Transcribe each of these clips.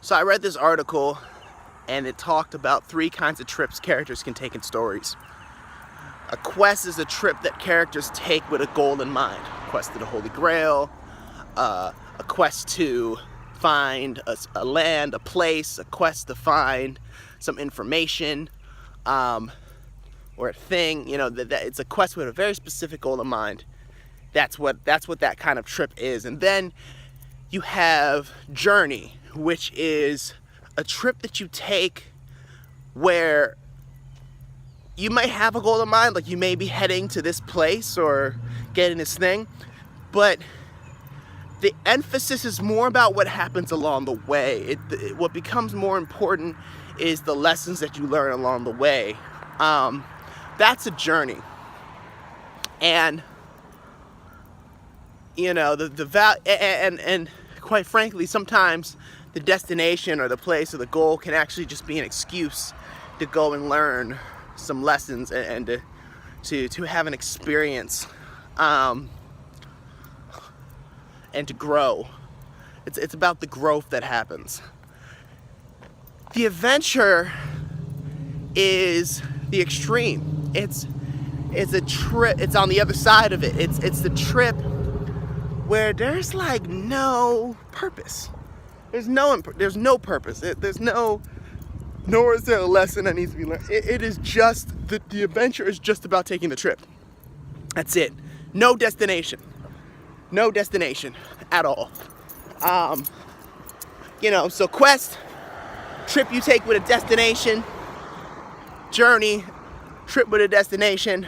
So I read this article and it talked about 3 kinds of trips characters can take in stories. A quest is a trip that characters take with a goal in mind. A quest to the Holy Grail, a quest to find a land, a place, a quest to find some information, or a thing. You know, that it's a quest with a very specific goal in mind. That's what that kind of trip is. And then you have journey, which is a trip that you take where you may have a goal in mind, like you may be heading to this place or getting this thing, but the emphasis is more about what happens along the way. What becomes more important is the lessons that you learn along the way. That's a journey, and you know and quite frankly, sometimes the destination or the place or the goal can actually just be an excuse to go and learn some lessons and to have an experience, and to grow. It's about the growth that happens. The adventure is the extreme. It's a trip. It's on the other side of it. It's the trip where there's like no purpose. There's no purpose. Nor is there a lesson that needs to be learned. It is just the adventure is just about taking the trip. That's it. No destination. No destination at all. So quest, trip you take with a destination. Journey, trip with a destination,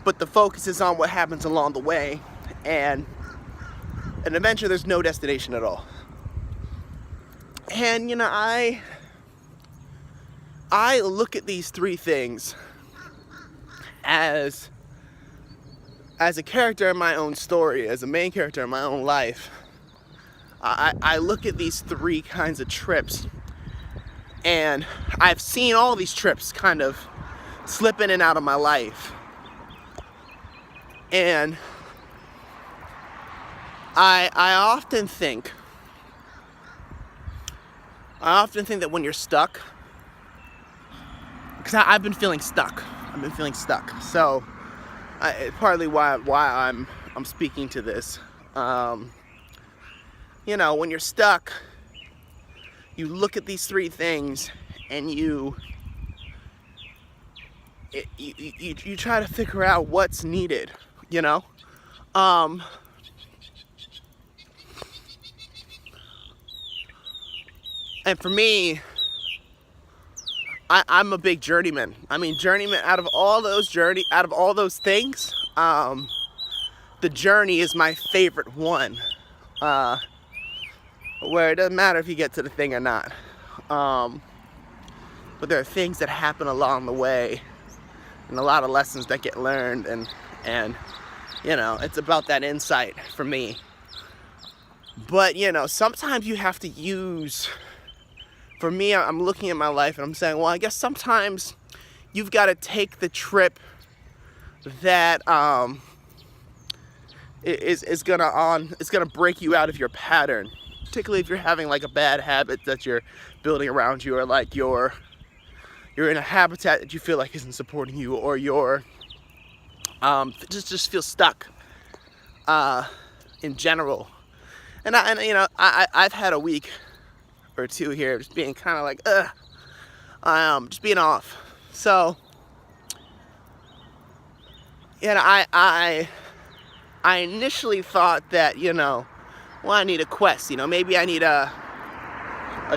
but the focus is on what happens along the way. And an adventure, there's no destination at all. And I look at these 3 things as a character in my own story, as a main character in my own life. I look at these 3 kinds of trips, and I've seen all these trips kind of slip in and out of my life. And I often think that when you're stuck, because I've been feeling stuck. So partly why I'm speaking to this. When you're stuck, you look at these 3 things and you try to figure out what's needed. And for me, I'm a big journeyman. Journeyman, out of all those things, the journey is my favorite one. Where it doesn't matter if you get to the thing or not. But there are things that happen along the way, and a lot of lessons that get learned, and it's about that insight for me. But sometimes you have to use. For me, I'm looking at my life and I'm saying, well, I guess sometimes you've got to take the trip that is gonna break you out of your pattern, particularly if you're having like a bad habit that you're building around you, or like you're in a habitat that you feel like isn't supporting you, or you're just feel stuck in general. And I've had a week or 2 here just being kind of like just being off. So I initially thought that I need a quest. Maybe I need a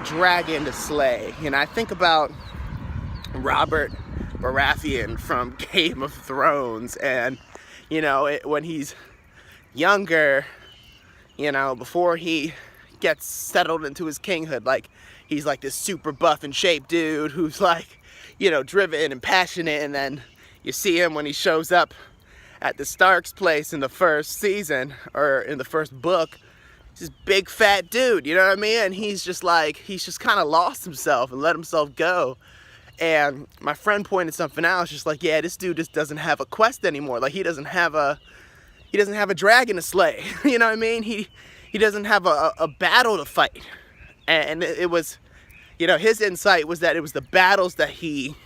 dragon to slay. I think about Robert Baratheon from Game of Thrones, and when he's younger, before he gets settled into his kinghood, like he's like this super buff and shaped dude who's like driven and passionate, and then you see him when he shows up at the Stark's place in the first season, or in the first book. He's this big fat dude, and he's just kind of lost himself and let himself go. And my friend pointed something out. It's just like, yeah, this dude just doesn't have a quest anymore. Like he doesn't have a dragon to slay. He doesn't have a battle to fight. And it was, his insight was that it was the battles that he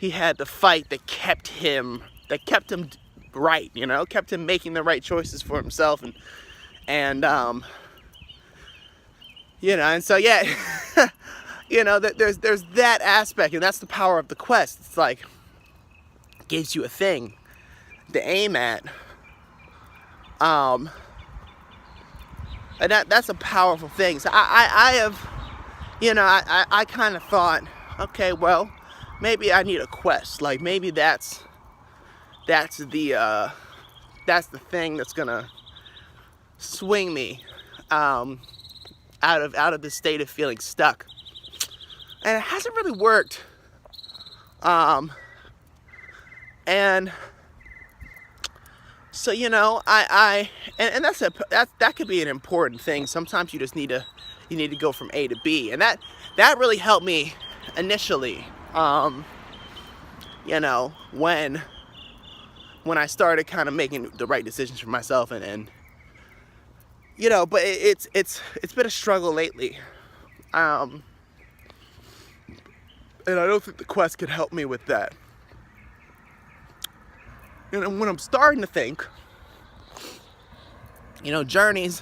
had to fight that kept him right, kept him making the right choices for himself, and and so yeah, there's that aspect, and that's the power of the quest. It's like, it gives you a thing to aim at, and that's a powerful thing. So I have, I kind of thought, okay, well, maybe I need a quest. Like, maybe that's the thing that's gonna swing me out of the state of feeling stuck. And it hasn't really worked. And so, I that could be an important thing. Sometimes you just need to go from A to B, and that really helped me initially. When I started kind of making the right decisions for myself, and but it's been a struggle lately. And I don't think the quest could help me with that. And when I'm starting to think, journeys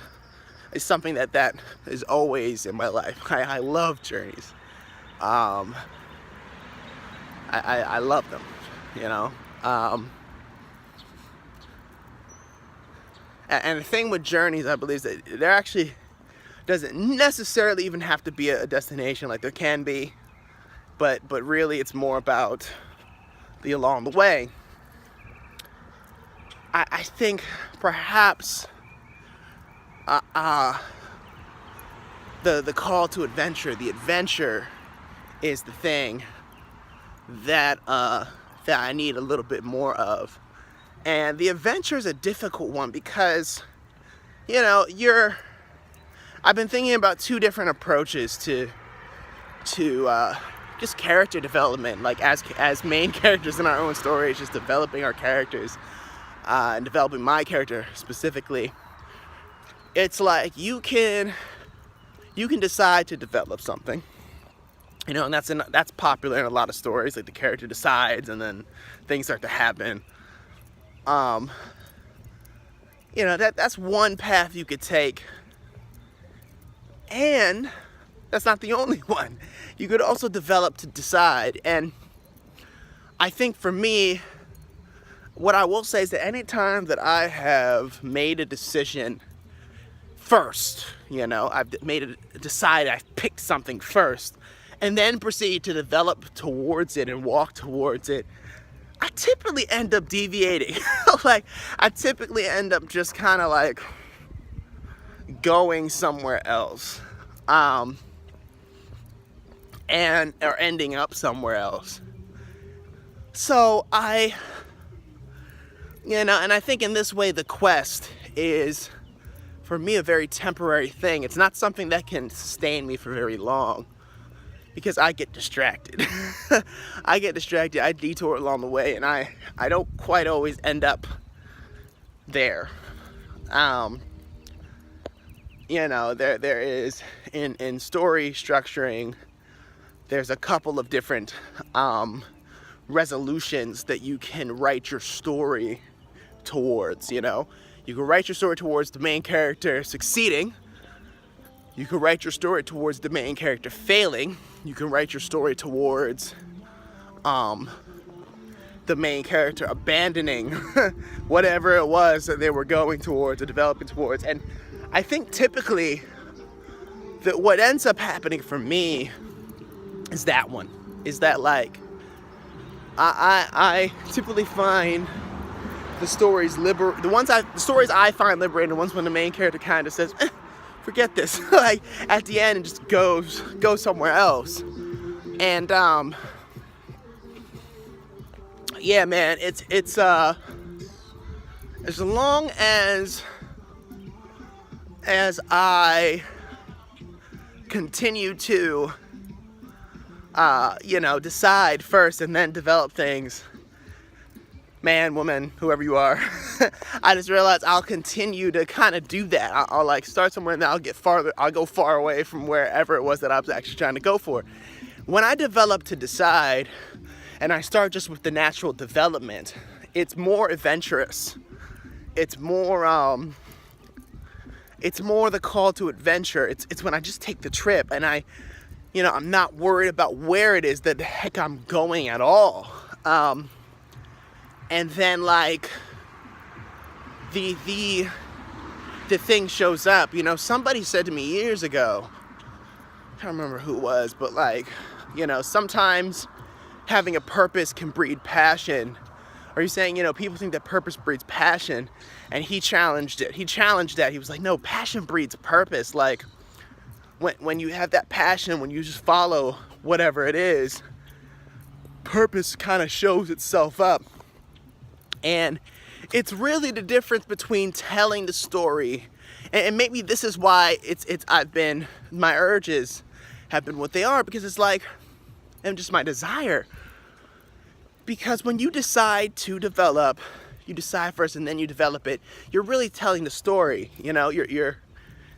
is something that is always in my life. I love journeys. I love them, and the thing with journeys, I believe, is that there actually doesn't necessarily even have to be a destination. Like, there can be, but really it's more about the along the way. I think perhaps the call to adventure, the adventure, is the thing that I need a little bit more of. And the adventure is a difficult one because, I've been thinking about two different approaches to just character development, like as main characters in our own stories, just developing our characters, and developing my character specifically. It's like you can decide to develop something, and that's popular in a lot of stories. Like, the character decides, and then things start to happen. That's one path you could take, and that's not the only one. You could also develop to decide. And I think for me, what I will say is that any time that I have made a decision first, I've decided, I've picked something first, and then proceed to develop towards it and walk towards it, I typically end up deviating. Like, I typically end up just kind of like going somewhere else, or ending up somewhere else. So and I think in this way, the quest is, for me, a very temporary thing. It's not something that can sustain me for very long, because I get distracted. I detour along the way, and I don't quite always end up there. There is, in story structuring, there's a couple of different resolutions that you can write your story towards. You can write your story towards the main character succeeding. You can write your story towards the main character failing. You can write your story towards the main character abandoning whatever it was that they were going towards or developing towards. And I think typically that what ends up happening for me is that one. Is that, like, I typically find the stories the stories I find liberating, the ones when the main character kind of says, forget this, like, at the end, and just goes somewhere else. And yeah, man, it's as long as I continue to decide first and then develop things, man, woman, whoever you are, I just realized I'll continue to kind of do that. I'll like start somewhere and then I'll go far away from wherever it was that I was actually trying to go for. When I develop to decide, and I start just with the natural development, it's more adventurous. It's more the call to adventure. It's when I just take the trip and I'm not worried about where it is that the heck I'm going at all. And then like the thing shows up. Somebody said to me years ago, I can't remember who it was, but like, sometimes having a purpose can breed passion. Or he's saying, people think that purpose breeds passion, and he challenged it. He challenged that. He was like, no, passion breeds purpose. Like when you have that passion, when you just follow whatever it is, purpose kind of shows itself up. And it's really the difference between telling the story, and maybe this is why my urges have been what they are, because it's like, and just my desire. Because when you decide to develop, you decide first and then you develop it, you're really telling the story,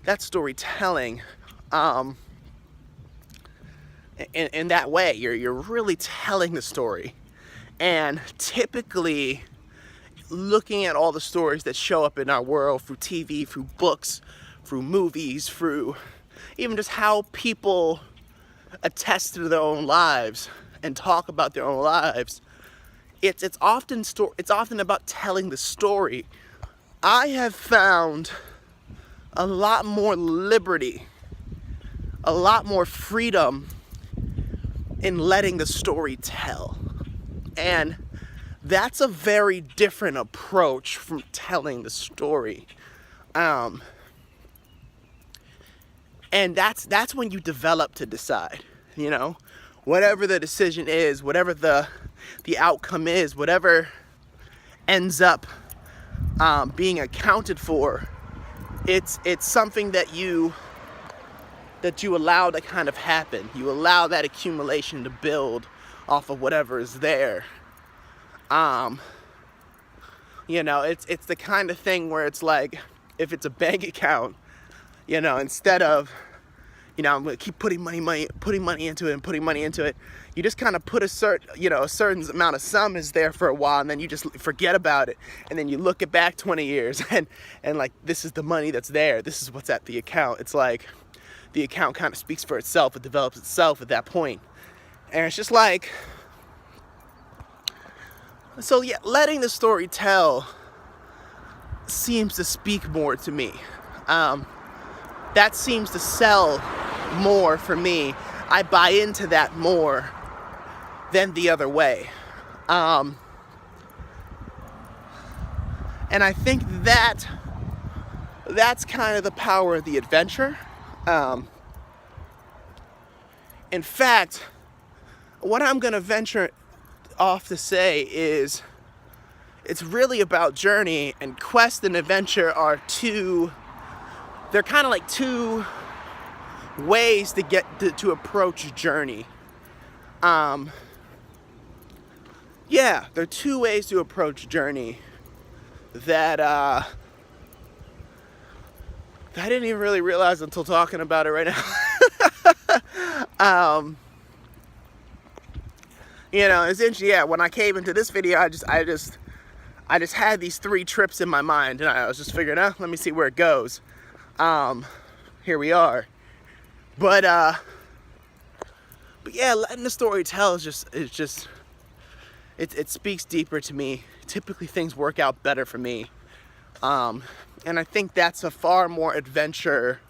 that's storytelling. In that way, you're really telling the story. And typically, looking at all the stories that show up in our world through TV, through books, through movies, through even just how people attest to their own lives and talk about their own lives, it's often about telling the story. I have found a lot more liberty, a lot more freedom in letting the story tell. And that's a very different approach from telling the story. And that's when you develop to decide, whatever the decision is, whatever the outcome is, whatever ends up being accounted for, it's something that you allow to kind of happen. You allow that accumulation to build off of whatever is there. It's the kind of thing where it's like, if it's a bank account, instead of, I'm going to keep putting money into it, you just kind of put a certain amount of sum is there for a while, and then you just forget about it, and then you look it back 20 years, and like, this is the money that's there, this is what's at the account. It's like, the account kind of speaks for itself, it develops itself at that point. And it's just like, so yeah, letting the story tell seems to speak more to me. That seems to sell more for me. I buy into that more than the other way. And I think that's kind of the power of the adventure. In fact, what I'm going to venture off to say is, it's really about journey, and quest and adventure are they're kind of like two ways to get to approach journey. They're two ways to approach journey that I didn't even really realize until talking about it right now. It's interesting. Yeah, when I came into this video, I just had these 3 trips in my mind, and I was just figuring out, let me see where it goes. Here we are. But yeah, letting the story tell it speaks deeper to me. Typically things work out better for me. And I think that's a far more adventure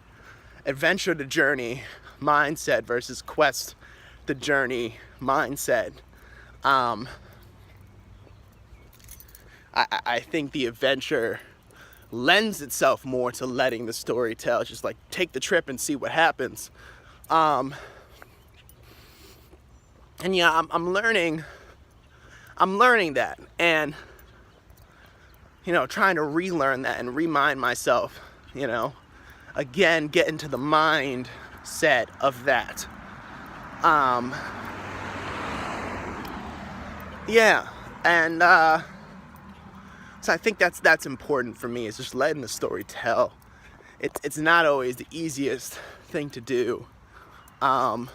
to journey mindset versus quest to journey mindset. I think the adventure lends itself more to letting the story tell. It's just like, take the trip and see what happens. And yeah, I'm learning that, and trying to relearn that and remind myself, again, get into the mindset of that. Yeah, and So I think that's important for me, is just letting the story tell. It's not always the easiest thing to do, but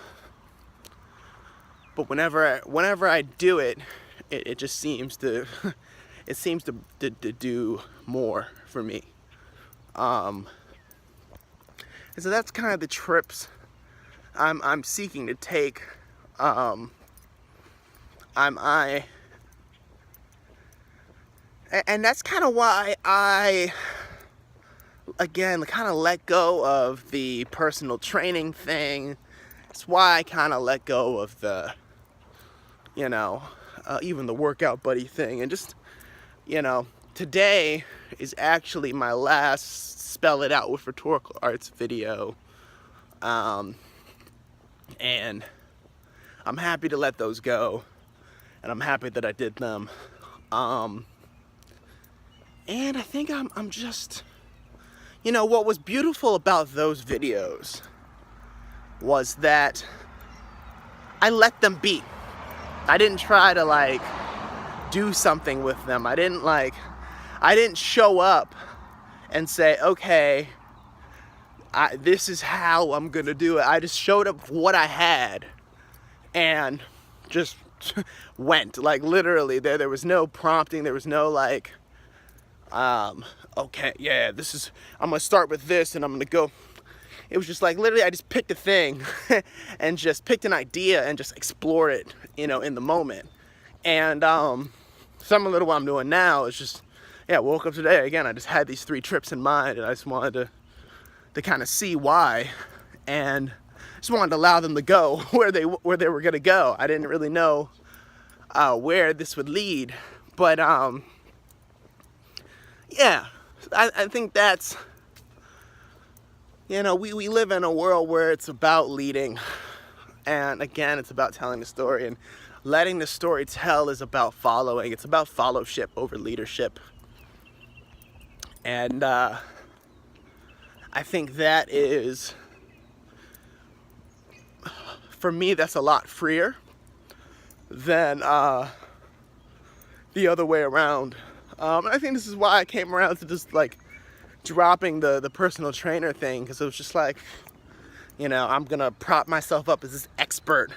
whenever I do it, it just seems to it seems to do more for me. And so that's kind of the trips I'm seeking to take. And that's kind of why I, again, kind of let go of the personal training thing. It's why I kind of let go of the, even the workout buddy thing. And just, today is actually my last Spell It Out with Rhetorical Arts video. And I'm happy to let those go. And I'm happy that I did them. And I think I'm just, what was beautiful about those videos was that I let them be. I didn't try to do something with them. I didn't show up and say, okay, this is how I'm gonna do it. I just showed up with what I had and just went. Literally, there was no prompting. There was no okay, yeah, I'm gonna start with this and I'm gonna go. It was just literally I just picked a thing and just picked an idea and just explored it, in the moment. And some of what I'm doing now is just, woke up today, again, I just had these 3 trips in mind, and I just wanted to kind of see why, and just wanted to allow them to go where they were gonna go. I didn't really know where this would lead, but yeah, I think that's, we live in a world where it's about leading, and again, it's about telling the story, and letting the story tell is about following. It's about followship over leadership. And I think that is, for me, that's a lot freer than the other way around. And I think this is why I came around to just dropping the personal trainer thing, because it was just I'm gonna prop myself up as this expert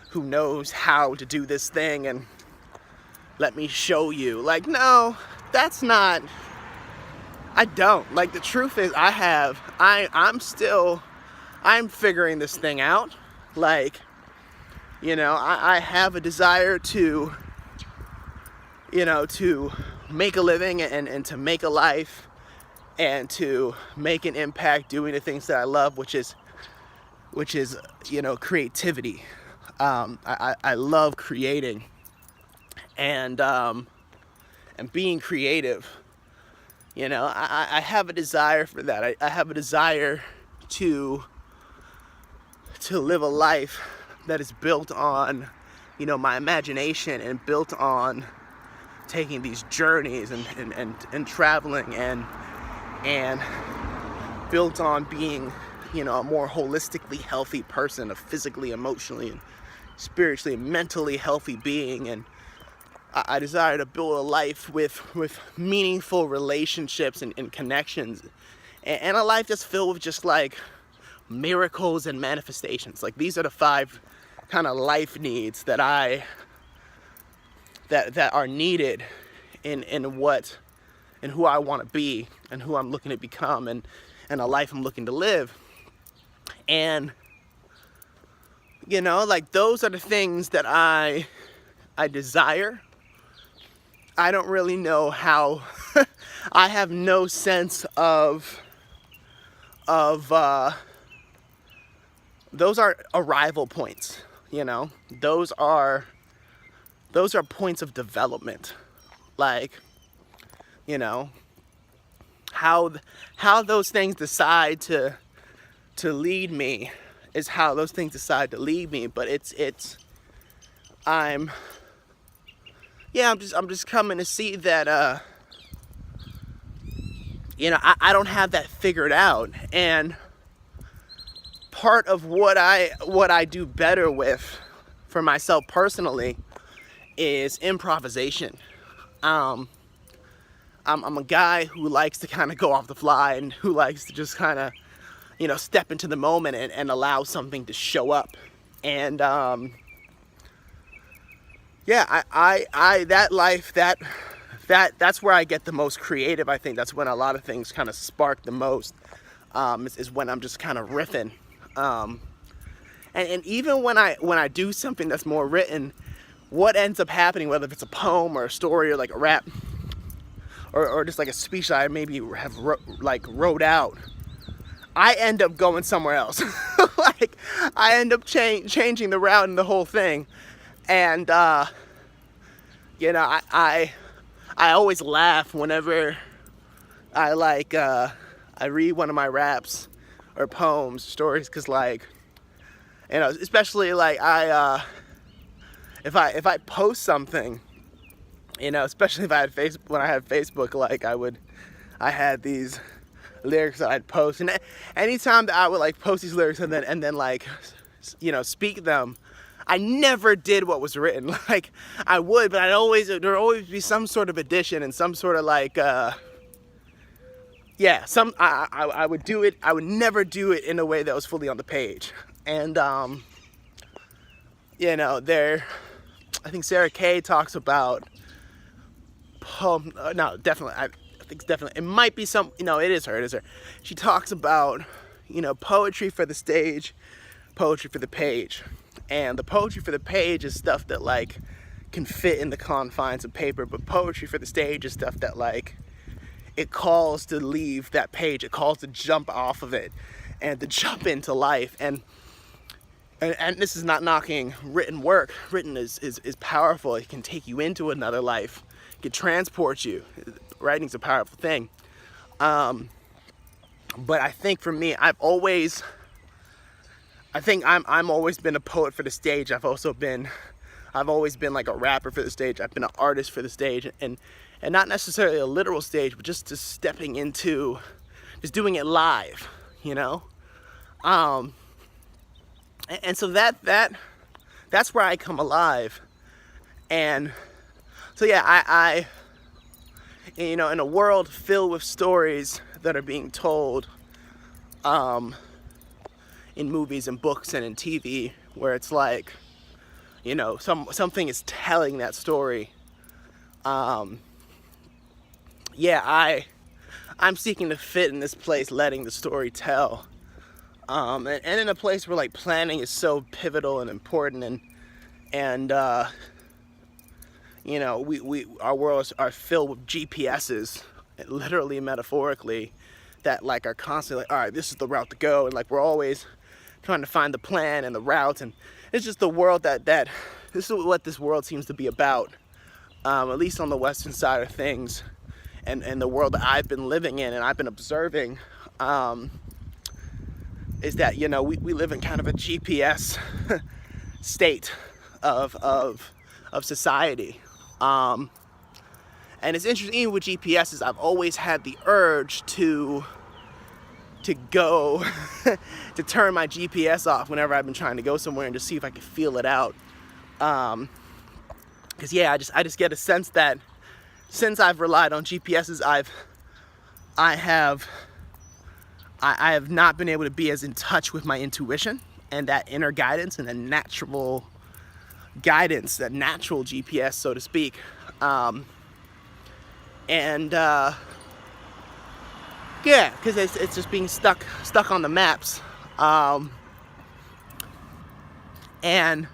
who knows how to do this thing and let me show you. No, that's not, I don't. The truth is I'm figuring this thing out. I have a desire to, to make a living and to make a life and to make an impact doing the things that I love, which is creativity. I love creating and being creative. I have a desire for that. I have a desire to live a life that is built on, my imagination, and built on taking these journeys and traveling and built on being, a more holistically healthy person, a physically, emotionally, and spiritually and mentally healthy being. And I desire to build a life with meaningful relationships and connections, and a life that's filled with just miracles and manifestations. These are the 5 kind of life needs that that are needed in who I want to be and who I'm looking to become and a life I'm looking to live. And those are the things that I desire. I don't really know how. I have no sense of those are arrival points, those are points of development. How those things decide to lead me is how those things decide to lead me. But I'm just coming to see that I don't have that figured out. And part of what I do better with for myself personally is improvisation. I'm a guy who likes to kind of go off the fly and who likes to just kind of, you know, step into the moment and allow something to show up. And yeah, I that life, that's where I get the most creative. I think that's when a lot of things kind of spark the most, is when I'm just kind of riffing. And even when I do something that's more written, what ends up happening, whether if it's a poem or a story or like a rap or just like a speech that I maybe have wrote out, I end up going somewhere else. Like I end up changing the route and the whole thing. And you know, I always laugh whenever I I read one of my raps or poems, stories, because like, you know, especially like if I post something, you know, especially if I had when I had Facebook, like I had these lyrics that I'd post, and anytime that I would like post these lyrics and then like, you know, speak them, I never did what was written. Like I would, but there'd always be some sort of addition and some sort of like yeah, I would do it. I would never do it in a way that was fully on the page. And you know, I think Sarah Kay talks about no, definitely, I think it's definitely, it might be some, you know, it is her. She talks about, you know, poetry for the stage, poetry for the page. And the poetry for the page is stuff that like can fit in the confines of paper, but poetry for the stage is stuff that like, it calls to leave that page, it calls to jump off of it and to jump into life. And this is not knocking written work. Written is powerful. It can take you into another life. It can transport you. Writing's a powerful thing. But I think for me, I'm always been a poet for the stage. I've always been like a rapper for the stage. I've been an artist for the stage, and not necessarily a literal stage, but just stepping into, just doing it live, you know? And so that's where I come alive. And so yeah, I you know, in a world filled with stories that are being told in movies and books and in TV, where it's like, you know, something is telling that story. Yeah, I'm seeking to fit in this place, letting the story tell. And in a place where like planning is so pivotal and important, and you know, our worlds are filled with GPSs, literally, metaphorically, that like are constantly like, all right, this is the route to go, and like we're always trying to find the plan and the routes, and it's just the world that this is what this world seems to be about, at least on the Western side of things, and the world that I've been living in and I've been observing. Is that, you know, we live in kind of a GPS state of society. And it's interesting, even with GPSs, I've always had the urge to go, to turn my GPS off whenever I've been trying to go somewhere and just see if I can feel it out. Because yeah, I just get a sense that since I've relied on GPSs, I have not been able to be as in touch with my intuition and that inner guidance and the natural guidance, that natural GPS, so to speak. Yeah, because it's just being stuck on the maps. And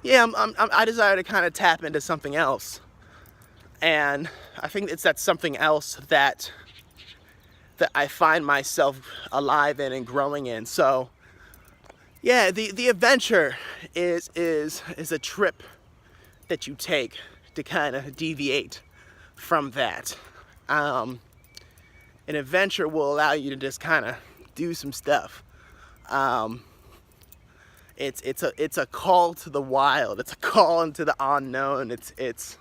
yeah, I desire to kind of tap into something else. And I think it's that something else that I find myself alive in and growing in. So yeah, the adventure is a trip that you take to kind of deviate from that. An adventure will allow you to just kind of do some stuff. It's a call to the wild. It's a call into the unknown. It's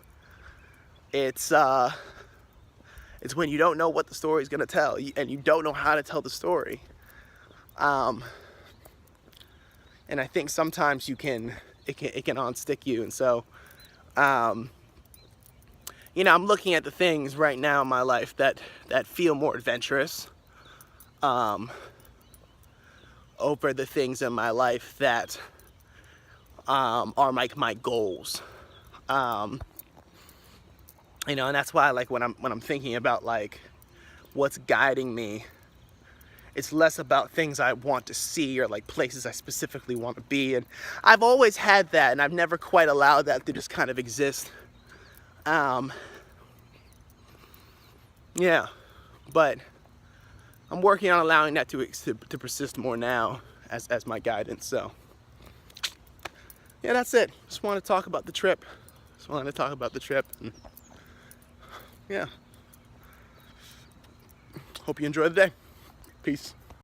when you don't know what the story is going to tell, and you don't know how to tell the story. And I think sometimes it can unstick you. And so, you know, I'm looking at the things right now in my life that feel more adventurous over the things in my life that are like my goals. You know, and that's why, like, when I'm thinking about like what's guiding me, it's less about things I want to see or like places I specifically want to be. And I've always had that, and I've never quite allowed that to just kind of exist. Yeah, but I'm working on allowing that to persist more now as my guidance. So yeah, that's it. Just want to talk about the trip. And yeah, hope you enjoy the day. Peace.